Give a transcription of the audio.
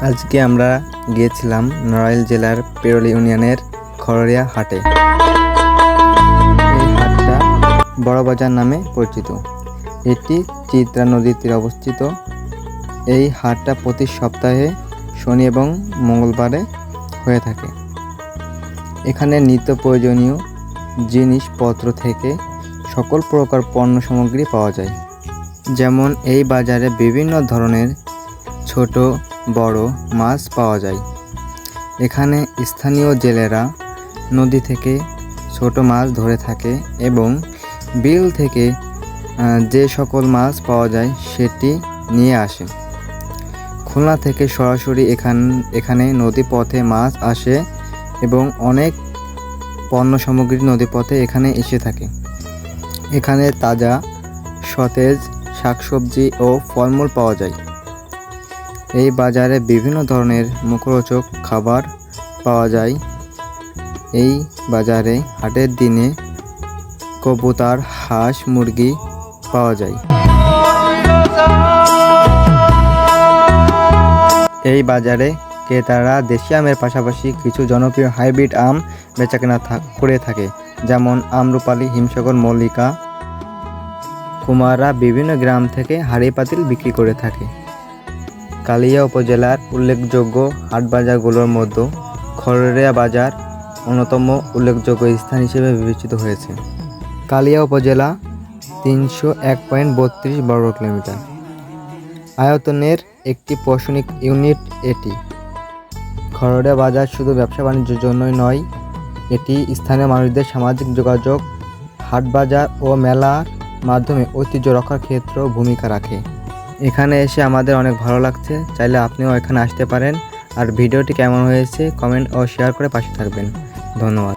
আজকে আমরা গিয়েছিলাম নড়াইল জেলার পেরোলি ইউনিয়নের খড়রিয়া হাটে। এই হাটটা বড় বাজার নামে পরিচিত। এটি চিত্রা নদীর তীরে অবস্থিত। এই হাটটা প্রতি সপ্তাহে শনি এবং মঙ্গলবারে হয়ে থাকে। এখানে নিত্য প্রয়োজনীয় জিনিসপত্র থেকে সকল প্রকার পণ্য সামগ্রী পাওয়া যায়। যেমন এই বাজারে বিভিন্ন ধরনের ছোট বড় মাছ পাওয়া যায়। এখানে স্থানীয় জেলেরা নদী থেকে ছোট মাছ ধরে থাকে এবং বিল থেকে যে সকল মাছ পাওয়া যায় সেটি নিয়ে আসে। খুলনা থেকে সরাসরি এখানে নদীপথে মাছ আসে এবং অনেক পণ্য সামগ্রী নদীপথে এখানে এসে থাকে। এখানে তাজা সতেজ শাকসবজি ও ফলমূল পাওয়া যায়। এই বাজারে বিভিন্ন ধরনের মুখরোচক খাবার পাওয়া যায়। এই বাজারে হাটের দিনে কবুতর, হাঁস, মুরগি পাওয়া যায়। এই বাজারে ক্রেতারা দেশি আমের পাশাপাশি কিছু জনপ্রিয় হাইব্রিড আম বেচাকেনা করে থাকে, যেমন আম্রপালি, হিমসাগর, মল্লিকা। কুমাররা বিভিন্ন গ্রাম থেকে হাঁড়ি পাতিল বিক্রি করে থাকে। কালিয়া উপজেলার উল্লেখযোগ্য হাটবাজারগুলোর মধ্যে খড়রিয়া বাজার অন্যতম উল্লেখযোগ্য স্থান হিসেবে বিবেচিত হয়েছে। কালিয়া উপজেলা 301.32 বর্গ কিলোমিটার আয়তনের একটি প্রশাসনিক ইউনিট এটি। খড়রিয়া বাজার শুধু ব্যবসা বাণিজ্যের জন্যই নয়, এটি স্থানীয় মানুষদের সামাজিক যোগাযোগ, হাটবাজার ও মেলার মাধ্যমে ঐতিহ্য রক্ষার ক্ষেত্রেও ভূমিকা রাখে। এখানে এসে আমাদের অনেক ভালো লাগছে। চাইলে আপনিও এখানে আসতে পারেন। আর ভিডিওটি কেমন হয়েছে কমেন্ট ও শেয়ার করে পাশে থাকবেন। ধন্যবাদ।